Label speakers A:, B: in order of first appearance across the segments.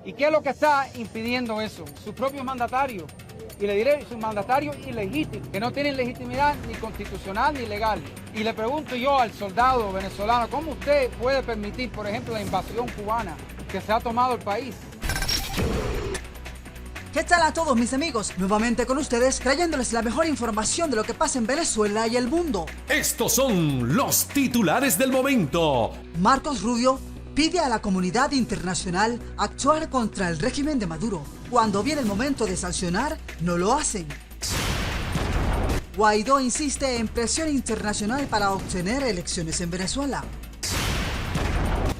A: ¿Y qué es lo que está impidiendo eso? Sus propios mandatarios. Y le diré, sus mandatarios ilegítimos, que no tienen legitimidad ni constitucional ni legal. Y le pregunto yo al soldado venezolano, ¿cómo usted puede permitir, por ejemplo, la invasión cubana que se ha tomado el país?
B: ¿Qué tal a todos mis amigos? Nuevamente con ustedes, trayéndoles la mejor información de lo que pasa en Venezuela y el mundo.
C: Estos son los titulares del momento.
B: Marcos Rubio pide a la comunidad internacional actuar contra el régimen de Maduro. Cuando viene el momento de sancionar, no lo hacen. Guaidó insiste en presión internacional para obtener elecciones en Venezuela.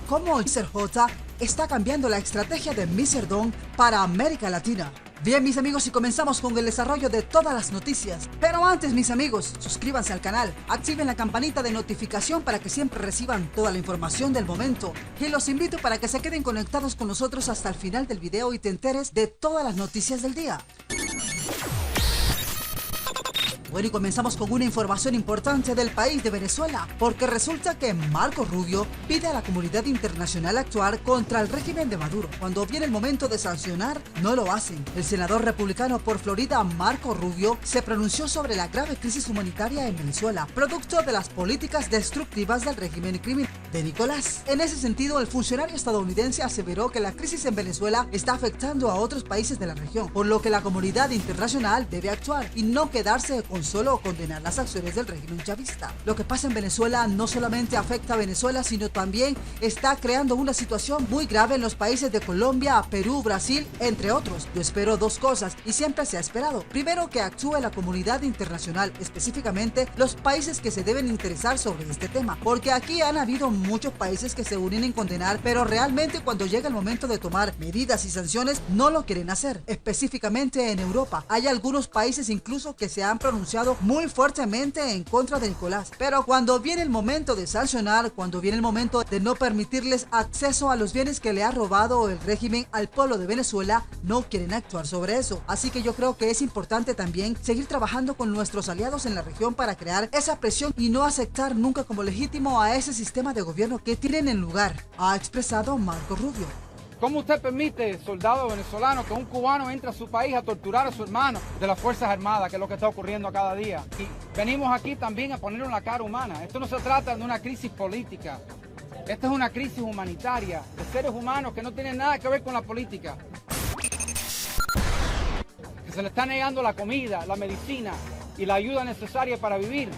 B: ¿Cómo Mr. J está cambiando la estrategia de Mr. Don para América Latina? Bien mis amigos, y comenzamos con el desarrollo de todas las noticias. Pero antes mis amigos, suscríbanse al canal, activen la campanita de notificación para que siempre reciban toda la información del momento. Y los invito para que se queden conectados con nosotros hasta el final del video y te enteres de todas las noticias del día. Bueno, y comenzamos con una información importante del país de Venezuela, porque resulta que Marcos Rubio pide a la comunidad internacional actuar contra el régimen de Maduro. Cuando viene el momento de sancionar, no lo hacen. El senador republicano por Florida, Marcos Rubio, se pronunció sobre la grave crisis humanitaria en Venezuela, producto de las políticas destructivas del régimen criminal de Nicolás. En ese sentido, el funcionario estadounidense aseveró que la crisis en Venezuela está afectando a otros países de la región, por lo que la comunidad internacional debe actuar y no quedarse con solo condenar las acciones del régimen chavista. Lo que pasa en Venezuela no solamente afecta a Venezuela, sino también está creando una situación muy grave en los países de Colombia, Perú, Brasil, entre otros. Yo espero dos cosas y siempre se ha esperado. Primero, que actúe la comunidad internacional, específicamente los países que se deben interesar sobre este tema, porque aquí han habido muchos países que se unen en condenar, pero realmente cuando llega el momento de tomar medidas y sanciones no lo quieren hacer. Específicamente en Europa hay algunos países incluso que se han pronunciado muy fuertemente en contra de Nicolás, pero cuando viene el momento de sancionar, cuando viene el momento de no permitirles acceso a los bienes que le ha robado el régimen al pueblo de Venezuela, no quieren actuar sobre eso. Así que yo creo que es importante también seguir trabajando con nuestros aliados en la región para crear esa presión y no aceptar nunca como legítimo a ese sistema de gobierno que tienen en lugar, ha expresado Marcos Rubio.
A: ¿Cómo usted permite, soldado venezolano, que un cubano entre a su país a torturar a su hermano de las Fuerzas Armadas, que es lo que está ocurriendo a cada día? Y venimos aquí también a poner una cara humana. Esto no se trata de una crisis política. Esta es una crisis humanitaria de seres humanos que no tienen nada que ver con la política. Que se le está negando la comida, la medicina y la ayuda necesaria para vivir.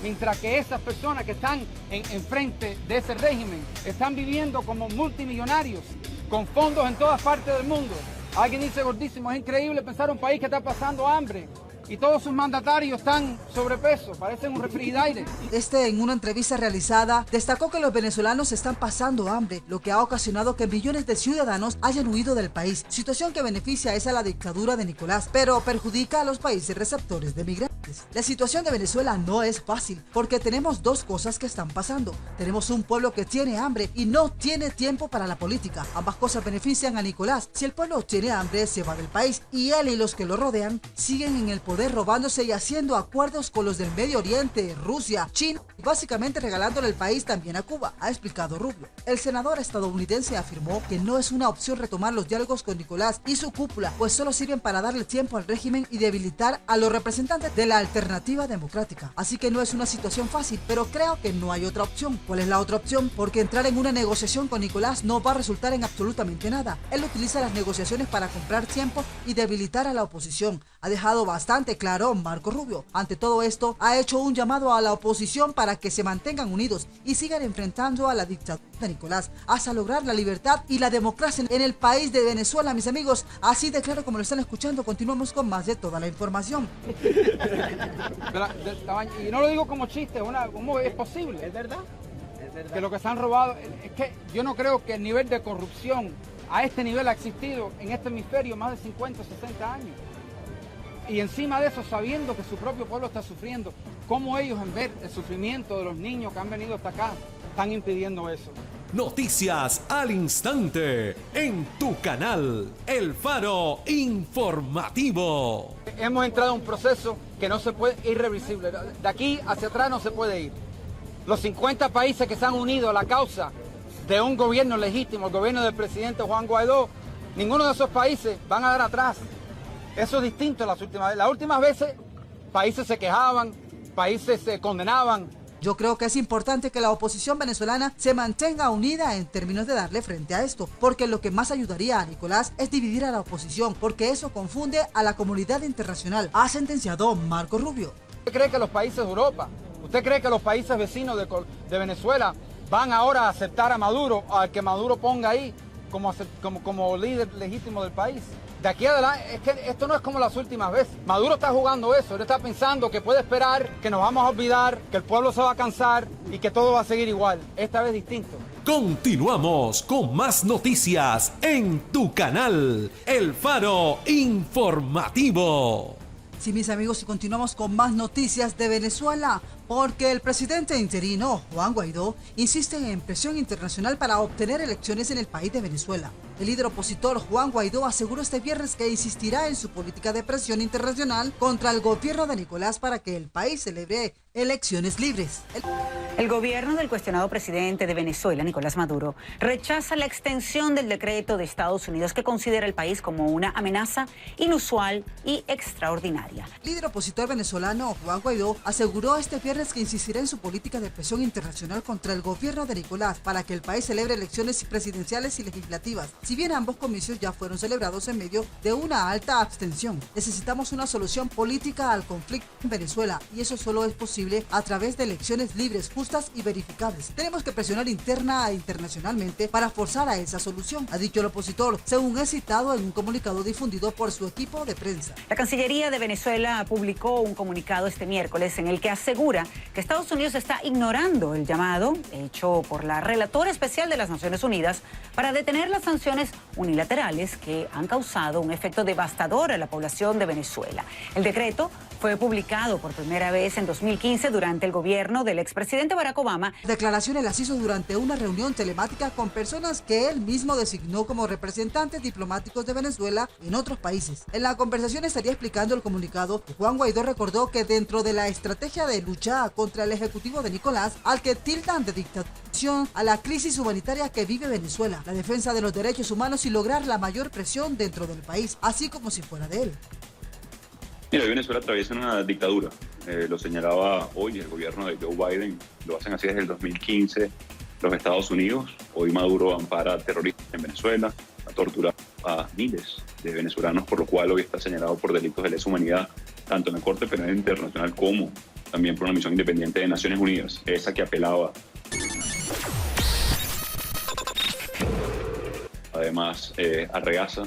A: Mientras que esas personas que están enfrente de ese régimen están viviendo como multimillonarios, con fondos en todas partes del mundo. Alguien dice, gordísimo, es increíble pensar un país que está pasando hambre y todos sus mandatarios están sobrepeso, parecen un refrigerador.
B: En una entrevista realizada, destacó que los venezolanos están pasando hambre, lo que ha ocasionado que millones de ciudadanos hayan huido del país, situación que beneficia a la dictadura de Nicolás, pero perjudica a los países receptores de migrantes. La situación de Venezuela no es fácil, porque tenemos dos cosas que están pasando. Tenemos un pueblo que tiene hambre y no tiene tiempo para la política. Ambas cosas benefician a Nicolás. Si el pueblo tiene hambre, se va del país, y él y los que lo rodean siguen en el poder, robándose y haciendo acuerdos con los del Medio Oriente, Rusia, China y básicamente regalándole el país también a Cuba, ha explicado Rubio. El senador estadounidense afirmó que no es una opción retomar los diálogos con Nicolás y su cúpula, pues solo sirven para darle tiempo al régimen y debilitar a los representantes de la alternativa democrática. Así que no es una situación fácil, pero creo que no hay otra opción. ¿Cuál es la otra opción? Porque entrar en una negociación con Nicolás no va a resultar en absolutamente nada. Él utiliza las negociaciones para comprar tiempo y debilitar a la oposición. Ha dejado bastante claro Marcos Rubio. Ante todo esto, ha hecho un llamado a la oposición para que se mantengan unidos y sigan enfrentando a la dictadura de Nicolás hasta lograr la libertad y la democracia en el país de Venezuela, mis amigos. Así de claro como lo están escuchando, continuamos con más de toda la información.
A: Y no lo digo como chiste, ¿cómo es posible?
D: ¿Es verdad? ¿Es verdad?
A: Que lo que se han robado, es que yo no creo que el nivel de corrupción a este nivel ha existido en este hemisferio más de 50 o 60 años. Y encima de eso, sabiendo que su propio pueblo está sufriendo, ¿cómo ellos, en ver el sufrimiento de los niños que han venido hasta acá, están impidiendo eso?
C: Noticias al instante en tu canal El Faro Informativo.
A: Hemos entrado en un proceso que no se puede, irreversible. De aquí hacia atrás no se puede ir. Los 50 países que se han unido a la causa de un gobierno legítimo, el gobierno del presidente Juan Guaidó, Ninguno de esos países van a dar atrás. Eso es distinto a las últimas veces. Las últimas veces países se quejaban, países se condenaban.
B: Yo creo que es importante que la oposición venezolana se mantenga unida en términos de darle frente a esto, porque lo que más ayudaría a Nicolás es dividir a la oposición, porque eso confunde a la comunidad internacional, ha sentenciado Marco Rubio.
A: ¿Usted cree que los países de Europa, usted cree que los países vecinos de Venezuela van ahora a aceptar a Maduro, al que Maduro ponga ahí como líder legítimo del país? De aquí adelante, es que esto no es como las últimas veces. Maduro está jugando eso, él está pensando que puede esperar, que nos vamos a olvidar, que el pueblo se va a cansar y que todo va a seguir igual. Esta vez distinto.
C: Continuamos con más noticias en tu canal, El Faro Informativo.
B: Sí, mis amigos, y continuamos con más noticias de Venezuela, porque el presidente interino, Juan Guaidó, insiste en presión internacional para obtener elecciones en el país de Venezuela. El líder opositor Juan Guaidó aseguró este viernes que insistirá en su política de presión internacional contra el gobierno de Nicolás para que el país celebre elecciones libres.
D: El gobierno del cuestionado presidente de Venezuela, Nicolás Maduro, rechaza la extensión del decreto de Estados Unidos que considera el país como una amenaza inusual y extraordinaria.
B: El líder opositor venezolano Juan Guaidó aseguró este viernes que insistirá en su política de presión internacional contra el gobierno de Nicolás para que el país celebre elecciones presidenciales y legislativas. Si bien ambos comicios ya fueron celebrados en medio de una alta abstención, necesitamos una solución política al conflicto en Venezuela y eso solo es posible a través de elecciones libres, justas y verificables. Tenemos que presionar interna e internacionalmente para forzar a esa solución, ha dicho el opositor, según es citado en un comunicado difundido por su equipo de prensa.
D: La Cancillería de Venezuela publicó un comunicado este miércoles en el que asegura que Estados Unidos está ignorando el llamado hecho por la relatora especial de las Naciones Unidas para detener las sanciones unilaterales que han causado un efecto devastador a la población de Venezuela. El decreto fue publicado por primera vez en 2015 durante el gobierno del expresidente Barack Obama.
B: Declaraciones las hizo durante una reunión telemática con personas que él mismo designó como representantes diplomáticos de Venezuela en otros países. En la conversación estaría explicando el comunicado. Juan Guaidó recordó que dentro de la estrategia de lucha contra el ejecutivo de Nicolás, al que tildan de dictadura, a la crisis humanitaria que vive Venezuela, la defensa de los derechos humanos y lograr la mayor presión dentro del país, así como si fuera de él.
E: Mira, Venezuela atraviesa una dictadura, lo señalaba hoy el gobierno de Joe Biden, lo hacen así desde el 2015 los Estados Unidos. Hoy Maduro ampara a terroristas en Venezuela, ha torturado a miles de venezolanos, por lo cual hoy está señalado por delitos de lesa humanidad, tanto en la Corte Penal Internacional como también por una misión independiente de Naciones Unidas, esa que apelaba. Además, arregaza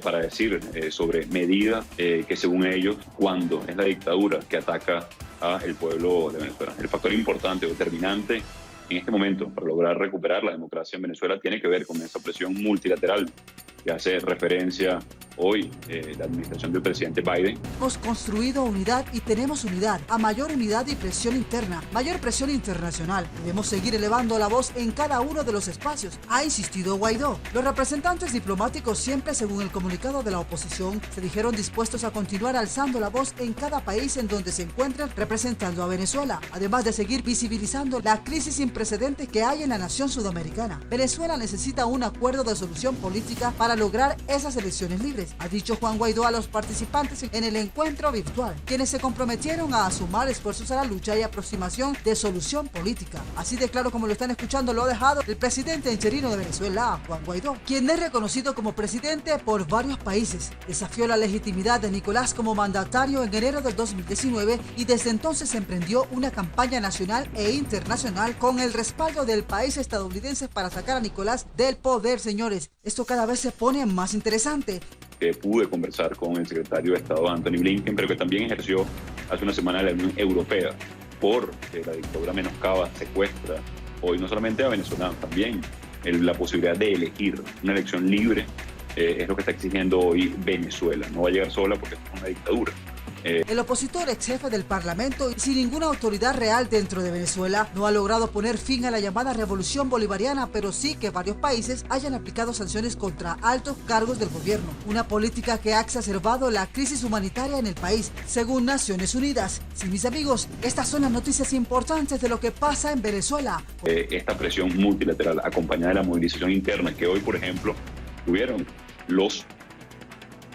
E: para decir sobre medida que según ellos, cuando es la dictadura que ataca al pueblo de Venezuela. El factor importante o determinante en este momento para lograr recuperar la democracia en Venezuela tiene que ver con esa presión multilateral que hace referencia hoy la administración del presidente Biden.
B: Hemos construido unidad y tenemos unidad. A mayor unidad y presión interna, mayor presión internacional. Debemos seguir elevando la voz en cada uno de los espacios, ha insistido Guaidó. Los representantes diplomáticos siempre, según el comunicado de la oposición, se dijeron dispuestos a continuar alzando la voz en cada país en donde se encuentren representando a Venezuela, además de seguir visibilizando la crisis sin precedentes que hay en la nación sudamericana. Venezuela necesita un acuerdo de solución política para lograr esas elecciones libres, ha dicho Juan Guaidó a los participantes en el encuentro virtual, quienes se comprometieron a sumar esfuerzos a la lucha y aproximación de solución política. Así de claro como lo están escuchando lo ha dejado el presidente interino de Venezuela, Juan Guaidó, quien es reconocido como presidente por varios países. Desafió la legitimidad de Nicolás como mandatario en enero del 2019 y desde entonces emprendió una campaña nacional e internacional con el respaldo del país estadounidense para sacar a Nicolás del poder, señores. Esto cada vez se pone más interesante.
E: Que pude conversar con el secretario de Estado Anthony Blinken, pero que también ejerció hace una semana la Unión Europea por la dictadura menoscaba, secuestra hoy no solamente a venezolanos, también la posibilidad de elegir una elección libre es lo que está exigiendo hoy Venezuela. No va a llegar sola porque es una dictadura.
B: El opositor ex jefe del Parlamento y sin ninguna autoridad real dentro de Venezuela no ha logrado poner fin a la llamada revolución bolivariana, pero sí que varios países hayan aplicado sanciones contra altos cargos del gobierno, una política que ha exacerbado la crisis humanitaria en el país, según Naciones Unidas. Sí, mis amigos, estas son las noticias importantes de lo que pasa en Venezuela.
E: Esta presión multilateral acompañada de la movilización interna que hoy, por ejemplo, tuvieron los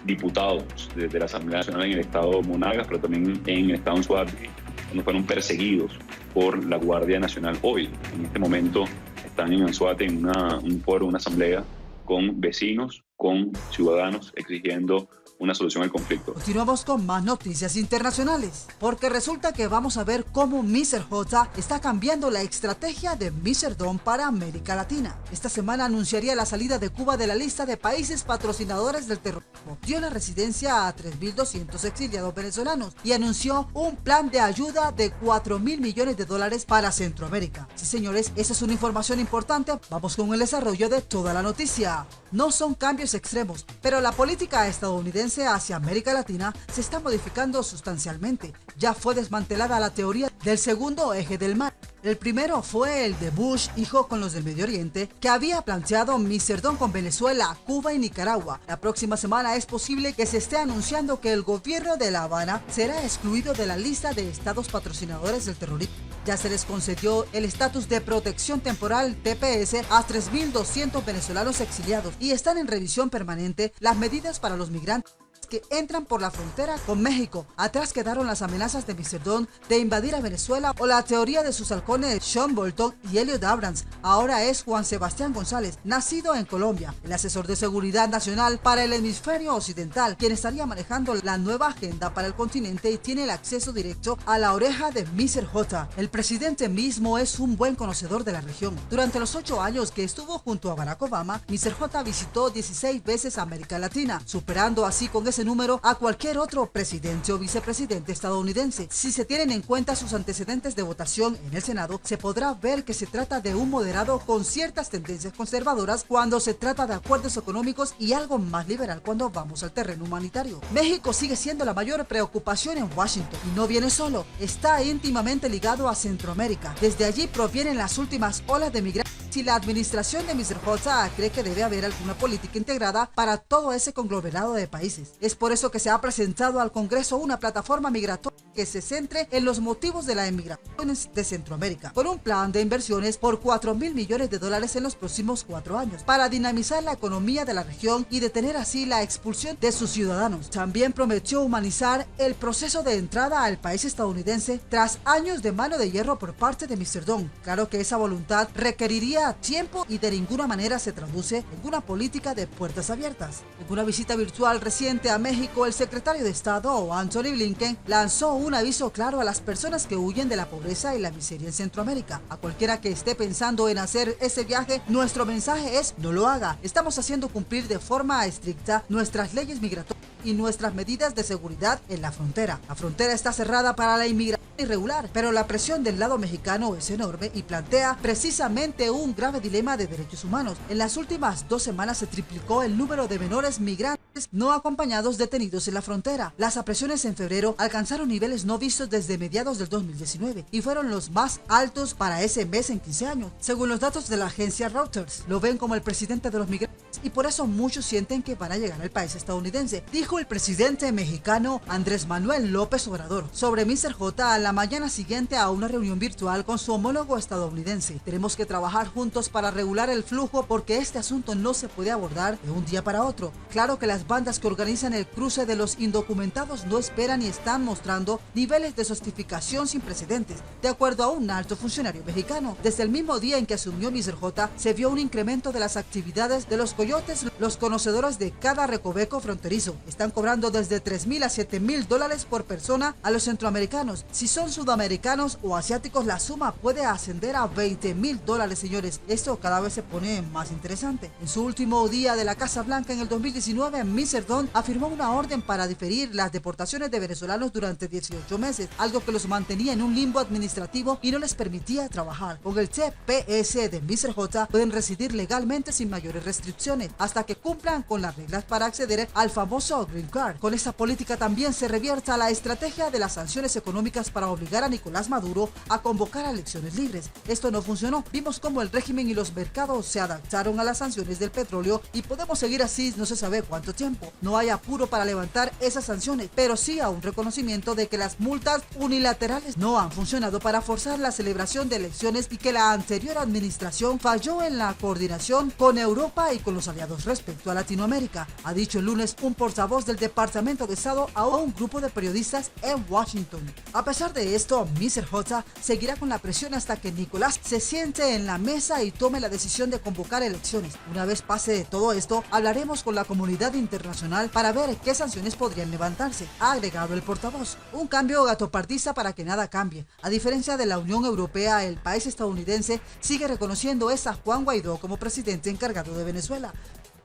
E: diputados de la Asamblea Nacional en el estado Monagas, pero también en el estado Anzoátegui, donde fueron perseguidos por la Guardia Nacional hoy. En este momento están en Anzoátegui en un foro, una asamblea con vecinos, con ciudadanos exigiendo una solución al conflicto.
B: Continuamos con más noticias internacionales, porque resulta que vamos a ver cómo Mr. J está cambiando la estrategia de Mr. Don para América Latina. Esta semana anunciaría la salida de Cuba de la lista de países patrocinadores del terrorismo, dio la residencia a 3.200 exiliados venezolanos y anunció un plan de ayuda de $4.000 millones para Centroamérica. Sí, señores, esa es una información importante. Vamos con el desarrollo de toda la noticia. No son cambios extremos, pero la política estadounidense hacia América Latina se está modificando sustancialmente. Ya fue desmantelada la teoría del segundo eje del mal. El primero fue el de Bush, hijo con los del Medio Oriente, que había planteado Mr. Don con Venezuela, Cuba y Nicaragua. La próxima semana es posible que se esté anunciando que el gobierno de La Habana será excluido de la lista de estados patrocinadores del terrorismo. Ya se les concedió el estatus de protección temporal TPS a 3.200 venezolanos exiliados y están en revisión permanente las medidas para los migrantes que entran por la frontera con México. Atrás quedaron las amenazas de Mr. Don de invadir a Venezuela o la teoría de sus halcones Sean Bolton y Elliot Abrams. Ahora es Juan Sebastián González, nacido en Colombia, el asesor de seguridad nacional para el hemisferio occidental, quien estaría manejando la nueva agenda para el continente y tiene el acceso directo a la oreja de Mr. J. El presidente mismo es un buen conocedor de la región. Durante los 8 años que estuvo junto a Barack Obama, Mr. J visitó 16 veces América Latina, superando así con ese número a cualquier otro presidente o vicepresidente estadounidense. Si se tienen en cuenta sus antecedentes de votación en el Senado, se podrá ver que se trata de un moderado con ciertas tendencias conservadoras cuando se trata de acuerdos económicos y algo más liberal cuando vamos al terreno humanitario. México sigue siendo la mayor preocupación en Washington y no viene solo, está íntimamente ligado a Centroamérica. Desde allí provienen las últimas olas de migrantes y la administración de Mr. J cree que debe haber alguna política integrada para todo ese conglomerado de países. Es por eso que se ha presentado al Congreso una plataforma migratoria que se centre en los motivos de la emigración de Centroamérica, con un plan de inversiones por $4.000 millones en los próximos 4 años, para dinamizar la economía de la región y detener así la expulsión de sus ciudadanos. También prometió humanizar el proceso de entrada al país estadounidense tras años de mano de hierro por parte de Mr. Don. Claro que esa voluntad requeriría tiempo y de ninguna manera se traduce en una política de puertas abiertas. En una visita virtual reciente a México, el secretario de Estado, Anthony Blinken, lanzó un aviso claro a las personas que huyen de la pobreza y la miseria en Centroamérica. A cualquiera que esté pensando en hacer ese viaje, nuestro mensaje es: no lo haga. Estamos haciendo cumplir de forma estricta nuestras leyes migratorias y nuestras medidas de seguridad en la frontera. La frontera está cerrada para la inmigración irregular, pero la presión del lado mexicano es enorme y plantea precisamente un grave dilema de derechos humanos. En las últimas 2 semanas se triplicó el número de menores migrantes no acompañados detenidos en la frontera. Las apresiones en febrero alcanzaron niveles no vistos desde mediados del 2019 y fueron los más altos para ese mes en 15 años, según los datos de la agencia Reuters. Lo ven como el presidente de los migrantes y por eso muchos sienten que van a llegar al país estadounidense, dijo el presidente mexicano Andrés Manuel López Obrador sobre Mr. J a la mañana siguiente a una reunión virtual con su homólogo estadounidense. Tenemos que trabajar juntos para regular el flujo porque este asunto no se puede abordar de un día para otro. Claro que las bandas que organizan el cruce de los indocumentados no esperan y están mostrando niveles de sofisticación sin precedentes, de acuerdo a un alto funcionario mexicano. Desde el mismo día en que asumió Mr. J, se vio un incremento de las actividades de los coyotes. Los conocedores de cada recoveco fronterizo están cobrando desde $3.000 a $7.000 por persona a los centroamericanos. Si son sudamericanos o asiáticos, la suma puede ascender a $20.000, señores. Esto cada vez se pone más interesante. En su último día de la Casa Blanca en el 2019, Mr. Don afirmó una orden para diferir las deportaciones de venezolanos durante 18 meses, algo que los mantenía en un limbo administrativo y no les permitía trabajar. Con el TPS de Mr. J pueden residir legalmente sin mayores restricciones hasta que cumplan con las reglas para acceder al famoso Green Card. Con esta política también se revierta la estrategia de las sanciones económicas para obligar a Nicolás Maduro a convocar a elecciones libres. Esto no funcionó. Vimos cómo el régimen y los mercados se adaptaron a las sanciones del petróleo y podemos seguir así no se sabe cuánto tiempo. tiempo. No hay apuro para levantar esas sanciones, pero sí a un reconocimiento de que las multas unilaterales no han funcionado para forzar la celebración de elecciones y que la anterior administración falló en la coordinación con Europa y con los aliados respecto a Latinoamérica, ha dicho el lunes un portavoz del Departamento de Estado a un grupo de periodistas en Washington. A pesar de esto, Mr. Hota seguirá con la presión hasta que Nicolás se siente en la mesa y tome la decisión de convocar elecciones. Una vez pase de todo esto, hablaremos con la comunidad internacional para ver qué sanciones podrían levantarse, ha agregado el portavoz. Un cambio gatopartista para que nada cambie. A diferencia de la Unión Europea, el país estadounidense sigue reconociendo a Juan Guaidó como presidente encargado de Venezuela,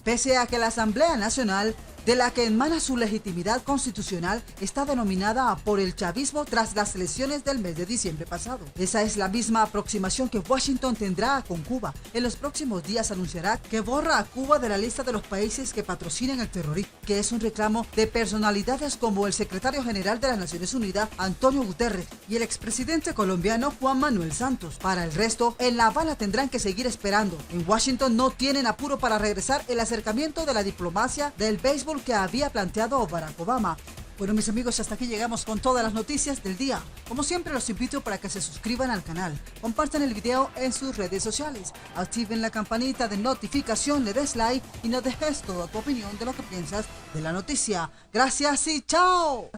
B: pese a que la Asamblea Nacional, de la que emana su legitimidad constitucional, está denominada por el chavismo tras las elecciones del mes de diciembre pasado. Esa es la misma aproximación que Washington tendrá con Cuba. En los próximos días anunciará que borra a Cuba de la lista de los países que patrocinan el terrorismo, que es un reclamo de personalidades como el secretario general de las Naciones Unidas, Antonio Guterres, y el expresidente colombiano Juan Manuel Santos. Para el resto, en La Habana tendrán que seguir esperando. En Washington no tienen apuro para regresar el acercamiento de la diplomacia del béisbol que había planteado Barack Obama. Bueno, mis amigos, hasta aquí llegamos con todas las noticias del día. Como siempre, los invito para que se suscriban al canal, compartan el video en sus redes sociales, activen la campanita de notificación, le des like y nos dejes toda tu opinión de lo que piensas de la noticia. Gracias y chao.